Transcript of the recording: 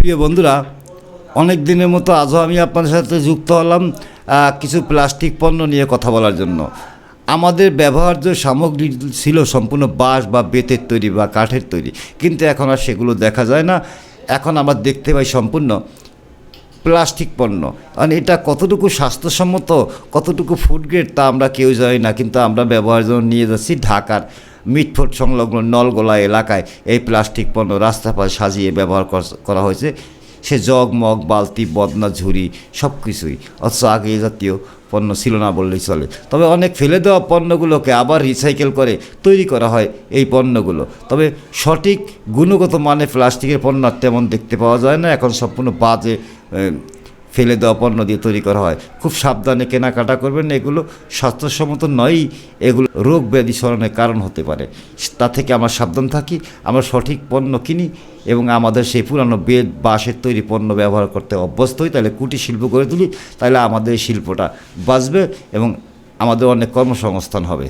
প্রিয় বন্ধুরা, অনেক দিনের মতো আজও আমি আপনাদের সাথে যুক্ত হলাম কিছু প্লাস্টিক পণ্য নিয়ে কথা বলার জন্য। আমাদের ব্যবহার্য সামগ্রী ছিল সম্পূর্ণ বাঁশ বা বেতের তৈরি বা কাঠের তৈরি, কিন্তু এখন আর সেগুলো দেখা যায় না। এখন আমরা দেখতে পাই সম্পূর্ণ প্লাস্টিক পণ্য। কারণ এটা কতটুকু স্বাস্থ্যসম্মত, কতটুকু ফুড গ্রেড তা আমরা কেউ জানি না, কিন্তু আমরা ব্যবহারের জন্য নিয়ে যাচ্ছি। ঢাকার মিটফোর্ড সংলগ্ন নলগোলা এলাকায় এই প্লাস্টিক পণ্য রাস্তাপাশে সাজিয়ে ব্যবহার করা হয়েছে। সে জগ মগ বালতি বদনা ঝুড়ি সব কিছুই, অথচ আগে এ জাতীয় পণ্য ছিল না বললেই চলে। তবে অনেক ফেলে দেওয়া পণ্যগুলোকে আবার রিসাইকেল করে তৈরি করা হয় এই পণ্যগুলো। তবে সঠিক গুণগত মানে প্লাস্টিকের পণ্য তেমন দেখতে পাওয়া যায় না। এখন সম্পূর্ণ বাজে ফেলে দেওয়া পণ্য দিয়ে তৈরি করা হয়। খুব সাবধানে কেনাকাটা করবেন, এগুলো স্বাস্থ্যসম্মত নয়ই, এগুলো রোগ ব্যাধি সরণের কারণ হতে পারে। তা থেকে আমরা সাবধান থাকি, আমরা সঠিক পণ্য কিনি এবং আমাদের সেই পুরানো বেত বাঁশের তৈরি পণ্য ব্যবহার করতে অভ্যস্ত হই। তাহলে কুটির শিল্প গড়ে তুলি, তাহলে আমাদের এই শিল্পটা বাঁচবে এবং আমাদের অনেক কর্মসংস্থান হবে।